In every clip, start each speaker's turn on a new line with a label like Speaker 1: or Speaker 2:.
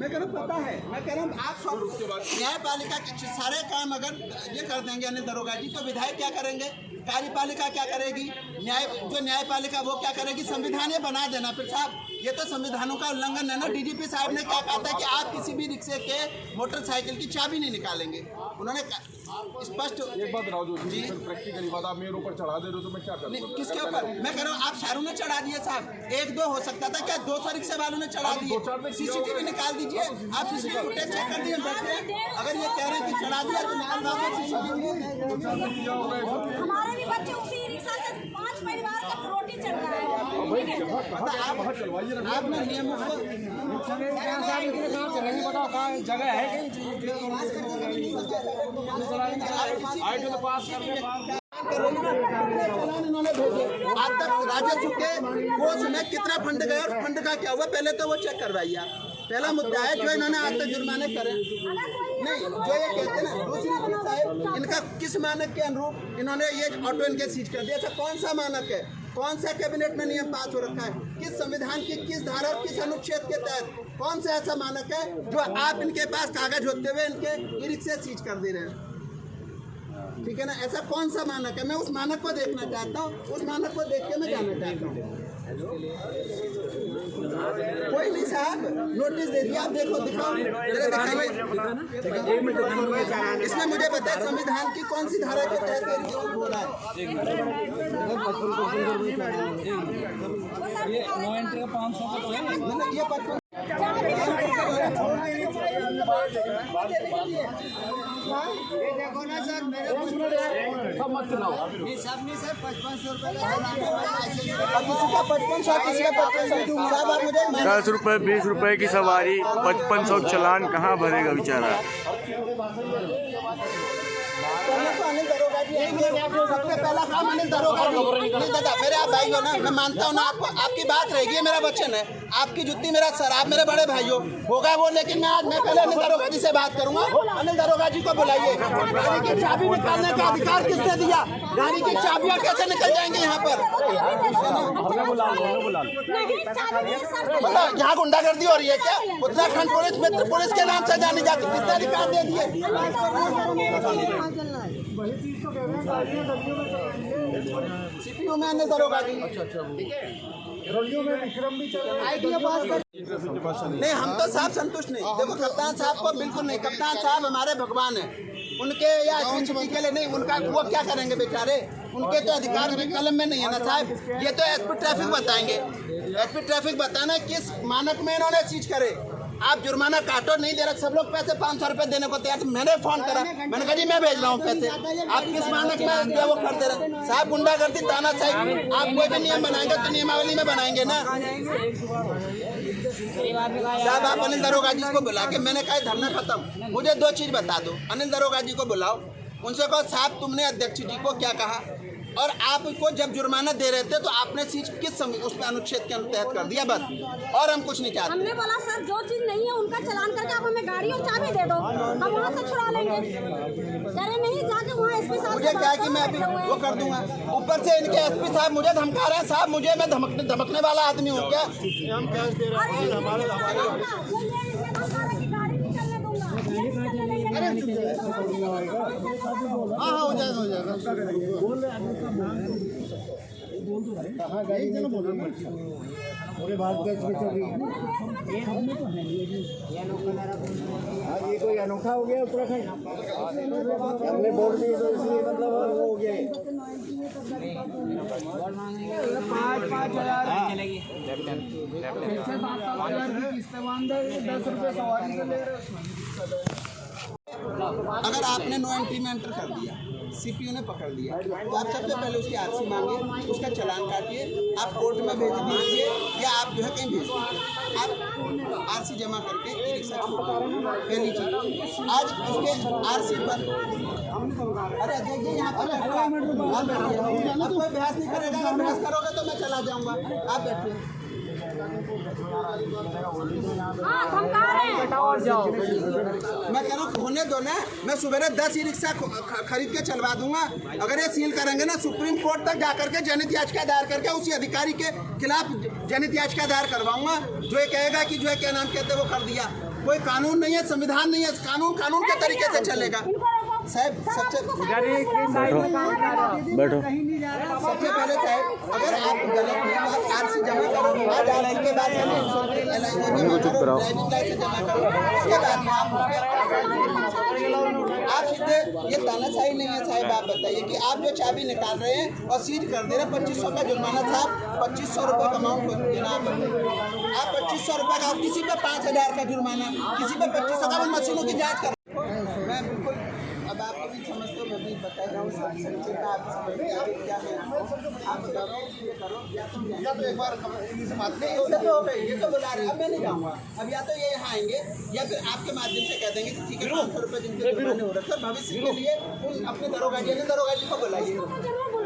Speaker 1: मैं कह रहा हूँ पता है, मैं कह रहा हूँ आप सब न्यायपालिका के सारे काम अगर ये कर देंगे अनिल दरोगा जी, तो विधायक क्या करेंगे, कार्यपालिका क्या करेगी, न्यायपालिका वो क्या करेगी, संविधान ये बना देना। फिर साहब ये तो संविधानों का उल्लंघन है ना। डीजीपी साहब ने क्या कहा था कि आप किसी भी रिक्शे के मोटरसाइकिल की चाबी नहीं निकालेंगे। उन्होंने स्पष्ट
Speaker 2: एक बात राजू जी, प्रैक्टिकली बात आप मेरे ऊपर चढ़ा दे रहे हो तो मैं क्या करूं?
Speaker 1: किसके ऊपर? मैं कह रहा हूँ आप शाहरुख ने चढ़ा दिए साहब, एक दो हो सकता था क्या, 200 रिक्शे वालों ने चढ़ा दिए। सीसीटीवी निकाल दीजिए, आप सीसीटीवी फुटेज चेक कर दिए। अगर ये कह रहे हैं कि चढ़ा दिया तो निकाल दो सीसीटीवी।
Speaker 3: हमारे भी बच्चे उसी रिक्शा से 5 परिवार का रोटी चढ़ रहा है।
Speaker 1: आप ना नियमों को
Speaker 4: जगह है
Speaker 1: इन्होंने भेजे। आज तक राजस्व के कोष में कितना फंड गया और फंड का क्या हुआ, पहले तो वो चेक करवाइए। पहला मुद्दा है जो इन्होंने आज तक जुर्माने करे नहीं, जो ये कहते हैं ना। दूसरी चीज साहब, इनका किस मानक के अनुरूप इन्होंने ये ऑटो इनके सीज कर दिया? ऐसा कौन सा मानक है, कौन सा कैबिनेट में नियम पास हो रखा है, किस संविधान की किस धारा और किस अनुच्छेद के तहत कौन सा ऐसा मानक है जो आप इनके पास कागज होते हुए इनके ई रिक्शे सीज कर दे रहे हैं? ठीक है ना, ऐसा कौन सा मानक है? मैं उस मानक को देखना चाहता हूँ, उस मानक को देख के मैं जाना चाहता हूँ। कोई नहीं साहब, नोटिस दे दिया, आप देखो, दिखाओ, इसमें मुझे बताए संविधान की कौन सी धारा के तहत हो रहा है?
Speaker 5: ये देखो ना सर, मेरे सर 5500 रुपये
Speaker 6: 10 रुपये 20 रुपये की सवारी 5500 चलान कहाँ भरेगा बेचारा।
Speaker 1: सबसे पहला काम अनिल दरोगा जी। दादा मेरे आप भाई हो ना, मैं मानता हूँ ना आपको, आपकी बात रहेगी, मेरा वचन है, आपकी जुत्ती मेरा सर, आप मेरे बड़े भाई हो, होगा वो। लेकिन मैं पहले अनिल दरोगा जी से बात करूंगा। अनिल दरोगा जी को बुलाइए। गाड़ी की चाबी निकालने का अधिकार किसने दिया? गाड़ी की चाबियां कैसे निकल जाएंगी यहाँ पर? मतलब यहाँ गुंडागर्दी हो रही है क्या? उत्तराखंड पुलिस मित्र पुलिस के नाम से जानी जाती, किसने अधिकार दे दिए? सीपीयू में अनिल दरोगा जी। नहीं, हम तो साहब संतुष्ट नहीं। देखो कप्तान साहब को बिल्कुल नहीं, कप्तान साहब हमारे भगवान हैं, उनके या छुट्टी के लिए नहीं, उनका वो क्या करेंगे बेचारे, उनके तो अधिकार उनके कलम में नहीं है ना साहब। ये तो एसपी ट्रैफिक बताएंगे, एसपी ट्रैफिक बताना किस मानक में इन्होंने चीज करे। आप जुर्माना काटो, नहीं दे रहे, सब लोग पैसे 500 रुपये देने को तैयार। मैंने फोन करा, मैंने कहा जी मैं भेज रहा हूँ पैसे, आप किस मानक में वो करते रहे साहब? गुंडागर्दी तानाशाही, आप कोई भी नियम बनाएंगे तो नियमावली में बनाएंगे ना साहब। आप अनिल दरोगा जी को बुला के, मैंने कहा धरना खत्म, मुझे 2 चीज बता दो। अनिल दरोगा जी को बुलाओ, उनसे कहो साहब तुमने अध्यक्ष जी को क्या कहा, और आपको जब जुर्माना दे रहे थे तो आपने चीज किस समय उसमें अनुच्छेद के तहत कर दिया, बस, और हम कुछ नहीं चाहते।
Speaker 3: हमने बोला सर जो चीज नहीं है उनका चलान करके आप हमें गाड़ी और चाबी दे दो, हम वहाँ से छुड़ा लेंगे। करे नहीं, जाके वहाँ एसपी साहब
Speaker 1: मुझे क्या कि मैं अभी वो कर दूंगा। ऊपर से इनके एसपी साहब मुझे धमका रहे हैं साहब, मुझे मैं धमकने वाला आदमी हूँ क्या?
Speaker 5: हाँ हो जाएगा, हो जाएगा। कहाँ गई पूरे भारत देश में चल रही है। ये कोई अनोखा हो गया उत्तराखंड, हमने बोल दिए तो इसलिए मतलब वो हो गया। 5,000 चलेगी, 6-7 की किस्तें मान दे, 10 रुपये सवारी से ले रहे।
Speaker 1: अगर आपने नो एंट्री में एंटर कर दिया, सीपीयू ने पकड़ लिया, तो आप सबसे पहले उसकी आरसी मांगिए, उसका चालान काटिए, आप कोर्ट में भेज दीजिए या आप जो है कहीं भेज दीजिए। आप आरसी जमा करके ई रिक्शा पहली चीज। आज उसके आरसी पर अरे देखिए यहाँ पर अब कोई बहस नहीं करेगा, अगर बहस करोगे तो मैं चला जाऊँगा। आप बैठिए।
Speaker 3: हाँ,
Speaker 1: मैं कह रहा हूँ होने दो ना, मैं सुबह 10 ई रिक्शा खरीद के चलवा दूंगा। अगर ये सील करेंगे ना, सुप्रीम कोर्ट तक जाकर के जनहित याचिका दायर करके उसी अधिकारी के खिलाफ जनहित याचिका दायर करवाऊंगा, जो ये कहेगा कि जो है क्या नाम कहते हैं वो कर दिया। कोई कानून नहीं है, संविधान नहीं है, कानून के तरीके से चलेगा। साहब सबसे
Speaker 6: बैठो।
Speaker 1: सबसे पहले साहब, अगर आप गलत हैं तो आप आरसी जमा करो, आज आरसी के बाद ड्राइविंग लाइसेंस जमा करो, उसके बाद में आप सीधे, ये तानाशाही नहीं है साहब। आप बताइए कि आप जो चाबी निकाल रहे हैं और सील कर दे रहे हैं, 2500 का जुर्माना साहब, 2500 रुपये का अमाउंट को देना आप 2500 रुपये का, किसी पे 5000 का जुर्माना, किसी पे 2500 का। मशीनों की जाँच कर मैं बिल्कुल, अब आप भी समझते हो, मैं भी बता रहा हूँ संक्षिप्त आप समझते हैं क्या है। आप बता रहे हो ये करो या तो एक बार इनसे बात नहीं, इससे तो ये तो बुला रहे हैं। अब मैं नहीं जाऊँगा, अब या तो ये यहाँ आएंगे या फिर आपके माध्यम से कह देंगे कि ठीक है 500 रुपये जिनके जुर्माने हो रखे, भविष्य के लिए उन अपने दरोगा जी को बुलाइए,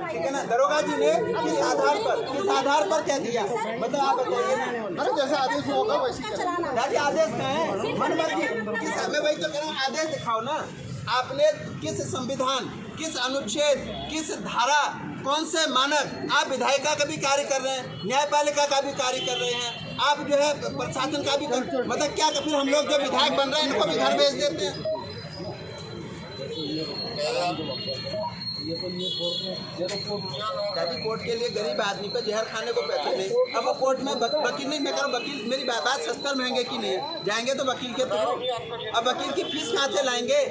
Speaker 1: ठीक है ना। दरोगा जी ने किस आधार पर क्या दिया, मतलब आप बताइए ना। अरे जैसा आदेश होगा वैसे दादी, आदेश का है मन मर्जी किस, मैं वही तो कह रहा हूँ, आदेश दिखाओ ना। आपने किस संविधान, किस अनुच्छेद, किस धारा, कौन से मानक, आप विधायिका का भी कार्य कर रहे हैं, न्यायपालिका का भी कार्य कर रहे हैं, आप जो है प्रशासन का भी मतलब क्या, फिर हम लोग जो विधायक बन रहे हैं इनको भी घर भेज देते हैं। दादी कोर्ट के लिए गरीब आदमी को जहर खाने को पैसे नहीं। अब वो कोर्ट में वकील नहीं, मैं कह रहा हूँ वकील, मेरी बात सस्तर महंगे की नहीं है, जाएंगे तो वकील के थ्रू। अब वकील की फीस कहाँ से लाएंगे,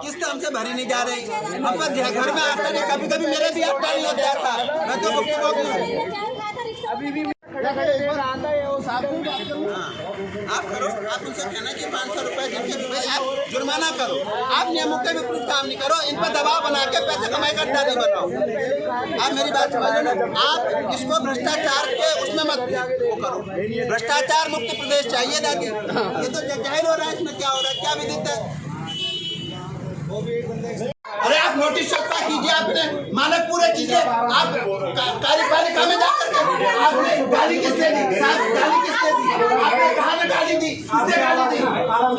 Speaker 1: किस्त हमसे भरी नहीं जा रही। हम पर घर में आकर के कभी मेरे भी हफ्ता नहीं लग जाता, मैं तो आप करो, आप उनसे कहना कि 500 रुपये जिनके आप जुर्माना करो, आप नियमों के विपरीत काम नहीं करो, इन पर दबाव बना के पैसे कमाई करता नहीं बनाओ। आप मेरी बात समझ लो, आप इसको भ्रष्टाचार के उसमें मत वो करो। भ्रष्टाचार मुक्त प्रदेश चाहिए दादी, ये तो जाहिर हो रहा है। इसमें क्या हो रहा है, क्या विदित है। अरे आप नोटिस छपा कीजिए, आपने मानक पूरे कीजिए। आप कार्यपालिका में जाकर के आपने गाली किसने दी, गाली किसने दी, आपने कहा ना गाली दी, किसने गाली दी,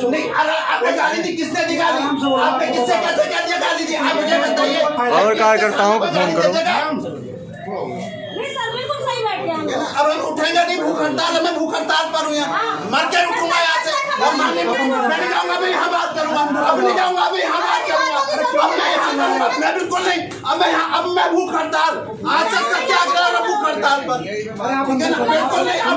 Speaker 1: नहीं आपने गाली दी, किसने दी गाली, आपने किससे कैसे कह दिया गाली दी, आप मुझे बताइए।
Speaker 6: और कार्यकर्ताओं को फोन करो।
Speaker 1: अब हम उठेंगे नहीं, भूख हड़ताल, मैं भूख हड़ताल पर हूँ, मर के उठूंगा यहाँ से। मैं नहीं जाऊंगा, मैं यहाँ बात करूंगा, अब नहीं जाऊंगा, अभी यहाँ बात करूंगा, अब मैं यहाँ, मैं बिल्कुल नहीं, अब मैं भूख हड़ताल, आज तक सत्याग्रह भूख हड़ताल पर, ठीक है ना, बिल्कुल नहीं, अब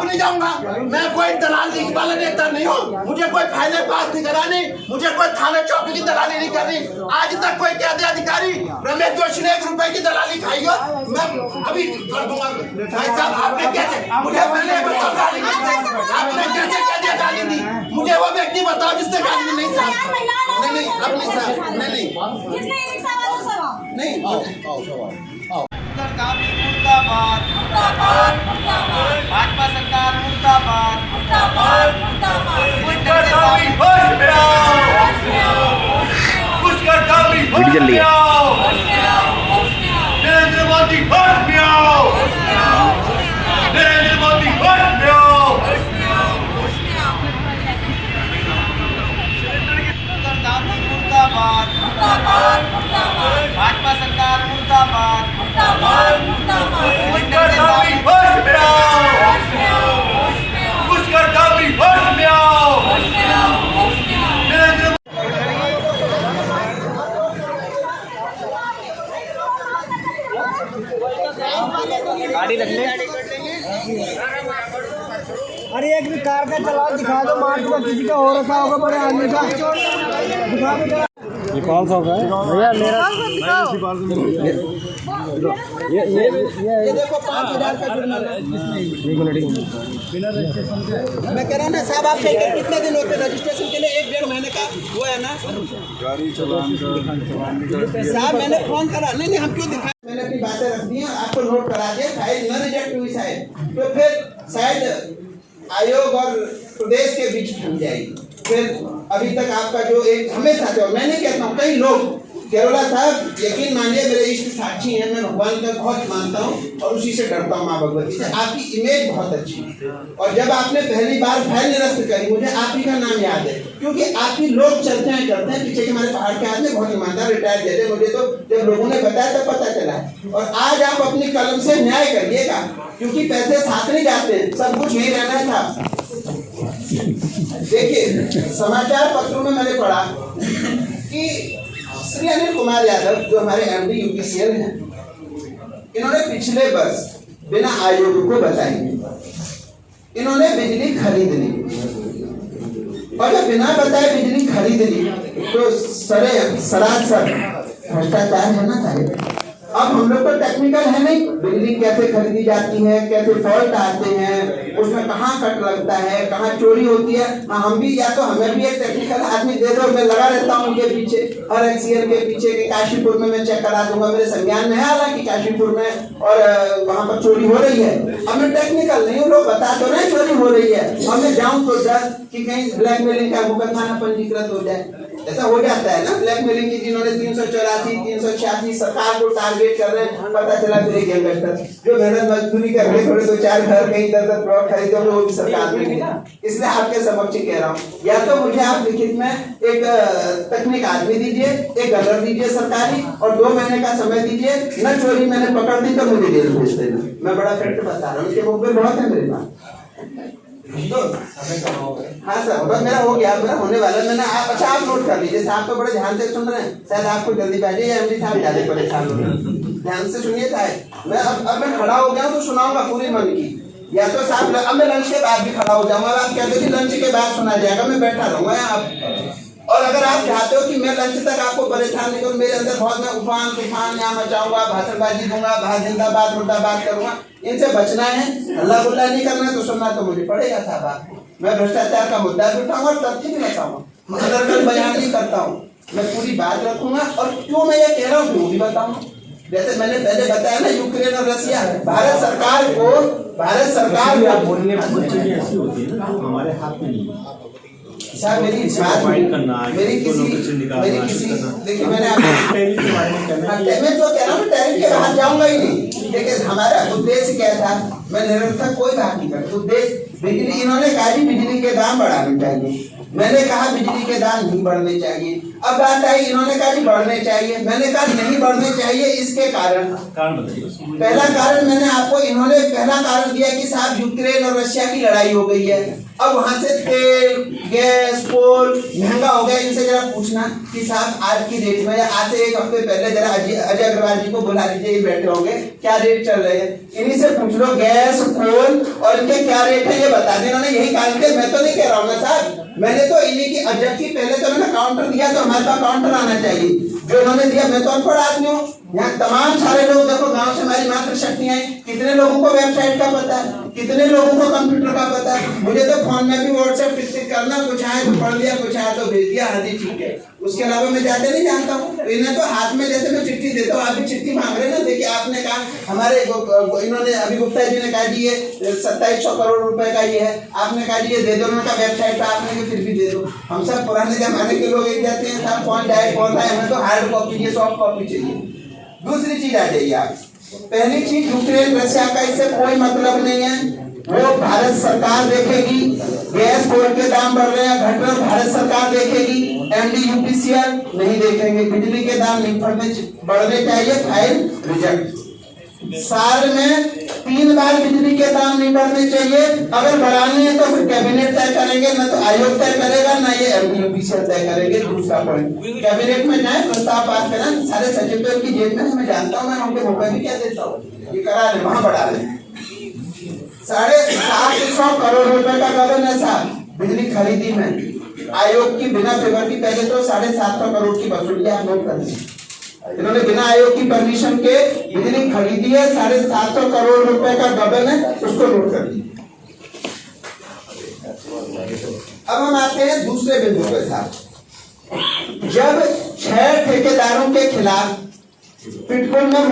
Speaker 1: नहीं जाऊंगा। मैं कोई दलाली वाला नेता नहीं हूँ, मुझे कोई फाइलें पास नहीं करानी, मुझे कोई थाने चौकी की दलाली नहीं करनी। आज तक कोई कहते अधिकारी रमेश जोशी ने 1 रुपए की दलाली खाई हो, मैं अभी कर दूंगा। भाई साहब आपने कैसे, मुझे पहले बताओ गाली किसने, आपने कैसे कह दिया गाली दी, मुझे वो व्यक्ति बताओ जिसने गाली दी। नहीं साहब, नहीं अब नहीं साहब, नहीं
Speaker 4: भाजपा सरकार मुर्दाबाद, नरेंद्र मोदी भाजपा सरकार मुर्दाबाद,
Speaker 5: गाड़ी रख ले। अरे एक भी कार का चलान दिखा दो, मार्च में किसी का हो रखा होगा बड़े आदमी का, दिखा दो। ये 500 का है भैया मेरा,
Speaker 1: ये देखो 5000 का जुर्माना। मैं कह रहा हूँ ना साहब, आप कितने दिन होते रजिस्ट्रेशन के लिए, 1-1.5 महीने का वो है ना गाड़ी चलान साहब। मैंने फोन करा, नहीं हम क्यों दिखाएं, मैंने अपनी बातें रख दी, आपको नोट करा दिया, फाइल न रिजेक्ट हुई शायद, तो फिर शायद आयोग और प्रदेश के बीच फूट जाएगी। फिर अभी तक आपका जो एक हमेशा, जो मैं नहीं कहता हूँ, कई लोग केरोला साहब, यकीन मानिए मेरे इष्ट साक्षी हैं, मैं भगवान का बहुत मानता हूँ और उसी से डरता हूँ, माँ भगवती से। आपकी इमेज बहुत अच्छी है और जब आपने पहली बार फैल निरस्त करी, मुझे आप ही का नाम याद है, क्योंकि आप ही लोग चर्चाएं करते हैं। पीछे के हमारे पहाड़ के आदमी बहुत ईमानदार रिटायर दे रहे, मुझे तो जब लोगों ने बताया तब पता चला। और आज आप अपनी कलम से न्याय करिएगा, क्योंकि पैसे साथ नहीं जाते, सब कुछ यही रहना था। देखिए, समाचार पत्रों में मैंने पढ़ा कि श्री अनिल कुमार यादव जो हमारे MD UPCL हैं, इन्होंने पिछले वर्ष बिना आयोग को बताए इन्होंने बिजली खरीद ली, और जब बिना बताए बिजली खरीद ली तो सरासर भ्रष्टाचार होना चाहिए। अब हम लोग तो टेक्निकल है नहीं, बिजली कैसे खरीदी जाती है, कैसे फॉल्ट आते हैं, उसमें कहाँ कट लगता है, कहाँ चोरी होती है। हम भी, या तो हमें भी एक टेक्निकल आदमी दे दो, मैं लगा रहता हूँ उनके पीछे, हर एक्सीएल के पीछे के काशीपुर में मैं चेक करा दूंगा, मेरे संज्ञान में है हालांकि काशीपुर में और वहाँ पर चोरी हो रही है। अब मैं टेक्निकल नहीं हूँ, लोग बता तो नहीं चोरी हो रही है, अब मैं जाऊँ तो डर कि कहीं ब्लैकमेलिंग का मुकदमा न पंजीकृत हो जाए। ऐसा हो जाता है ना, ब्लैकमेलिंग की जिन्होंने 384, 386 सरकार को टारगेट कर रहे हैं, पता चला फिर एक गैंगस्टर जो मेहनत मजदूरी करके थोड़े 2-4 घर कहीं 10-10 प्लॉट खरीदे, वो भी सरकार में मिला। इसलिए आपके समक्ष कह रहा हूँ, या तो मुझे आप लिखित में एक तकनीक आदमी दीजिए, एक गनर दीजिए सरकारी, और 2 महीने का समय दीजिए। न चोरी मैंने पकड़ दी तो मुझे जेल भेज देना, मैं बड़ा फैक्ट बता रहा हूँ, इसके मुख में बहुत है मेरे पास। तो हाँ सर, बस मेरा हो गया, मेरा होने वाला। मैंने अच्छा आप नोट कर लीजिए, साहब तो बड़े ध्यान से सुन रहे हैं, शायद आपको जल्दी बैठिए या MD साहब ज्यादा परेशान हो रहे हैं, ध्यान से सुनिए साहब। मैं अब मैं खड़ा हो गया हूँ तो सुनाऊंगा पूरी मन की, या तो साहब अब मैं लंच के बाद भी खड़ा हो जाऊंगा, आप कहते हो कि लंच के बाद सुना जाएगा, मैं बैठा रहूंगा यहाँ। और अगर आप चाहते हो कि मैं लंच तक आपको परेशान नहीं करूँ, मेरे अंदर बहुत मैं उफान तूफान यहाँ मचाऊंगा, भाषणबाजी दूंगा, जिंदाबाद मुर्दाबाद करूंगा, इनसे बचना है, हल्ला गुल्ला नहीं करना, तो सुनना तो मुझे पड़ेगा साहब आपको। मैं भ्रष्टाचार का मुद्दा भी उठाऊंगा और तथ्य भी बताऊंगा, अंदर बयान नहीं करता हूँ, मैं पूरी बात रखूंगा और क्यों मैं ये कह रहा हूँ वो भी बताऊंगा। जैसे मैंने पहले बताया ना, यूक्रेन और रशिया, भारत सरकार को
Speaker 5: बोलने हमारे हाथ में नहीं है
Speaker 1: साहब। मेरी किसी देखिए, मैंने मैं जो कह रहा हूँ टैरिफ के बाहर जाऊंगा ही नहीं। देखिए हमारा उद्देश्य क्या था, मैं निरंतर कोई बात नहीं करता। उद्देश्य बिजली, इन्होंने कहा कि बिजली के दाम बढ़ाने चाहिए, मैंने कहा बिजली के दाम नहीं बढ़ने चाहिए। अब बात आई, इन्होंने कहा कि बढ़ने चाहिए, मैंने कहा नहीं बढ़ने चाहिए। इसके कारण पहला कारण मैंने आपको, इन्होंने पहला कारण दिया कि साहब यूक्रेन और रशिया की लड़ाई हो गई है, अब वहां से तेल गैस कोल महंगा हो गया। इनसे जरा पूछना कि साहब आज की डेट में, आज से 1 हफ्ते पहले जरा अजय अग्रवाल जी को बुला लीजिए, ये बैठे होंगे, क्या रेट चल रहे हैं, इन्हीं से पूछ लो गैस कोल और इनके क्या रेट है ये बता दें। इन्होंने यही कारण दिया, मैं तो नहीं कह रहा हूँ ना साहब, मैंने तो इन्हीं की जबकि पहले तो उन्होंने काउंटर दिया, तो हमारे पास काउंटर आना चाहिए जो इन्होंने दिया। मैं तो अनपढ़ आदमी हूँ, यहाँ तमाम सारे लोग देखो, गांव से हमारी मात्र शक्तियां हैं, कितने लोगों को वेबसाइट का पता है, कितने लोगों को कंप्यूटर का पता है। मुझे तो फोन में भी व्हाट्सएप टिक करना, कुछ आए तो पढ़ लिया, कुछ आया तो भेज दिया, हाँ जी ठीक है, उसके अलावा मैं ज्यादा नहीं जानता हूँ। तो इन्हें तो हाथ में जैसे मैं चिट्ठी देता हूँ, आप भी चिट्ठी मांग रहे ना। देखिए आपने कहा हमारे इन्होंने अभी गुप्ता जी ने कहा जी ये 2700 करोड़ रुपए का ये है, आपने कहा जी ये दे दो उनका वेबसाइट पर, आपने फिर भी दे दो। हम सब पुराने जमाने के लोग एक जाते हैं साहब, कौन जाए कौन आए, हमें तो हार्ड कॉपी चाहिए, सॉफ्ट कॉपी चाहिए। दूसरी चीज आ जाइए आप, पहली चीज यूक्रेन रशिया का इससे कोई मतलब नहीं है, वो भारत सरकार देखेगी। गैस कोल के दाम बढ़ रहे हैं, घट रहे, भारत सरकार देखेगी, MD UPCL नहीं देखेंगे। बिजली के दाम नहीं बढ़ने चाहिए, फाइल रिजेक्ट। साल में 3 बार बिजली के दाम नहीं बढ़ने चाहिए, अगर बढ़ानी है तो फिर कैबिनेट तय करेंगे, ना तो आयोग तय करेगा, ना ये MD UPCL तय करेंगे। दूसरा पॉइंट, कैबिनेट में जाए प्रस्ताव पास करें, सारे सचिव की जेब में, मैं जानता हूँ, मैं उनके मुंह भी क्या देता हूँ, ये करा ले वहां बढ़ा ले। 750 करोड़ रुपए का गबन है साहब बिजली खरीदी में, आयोग की बिना पेपर की पहले तो 750 करोड़ की वसूली आप नोट कर लीजिए। इन्होंने बिना आयोग की परमिशन के बिजली खरीदी है, 750 करोड़ रुपए का गबन है, उसको नोट कर लीजिए। अब हम आते हैं दूसरे बिंदु पे साहब, जब 6 ठेकेदारों के खिलाफ पिटकुल में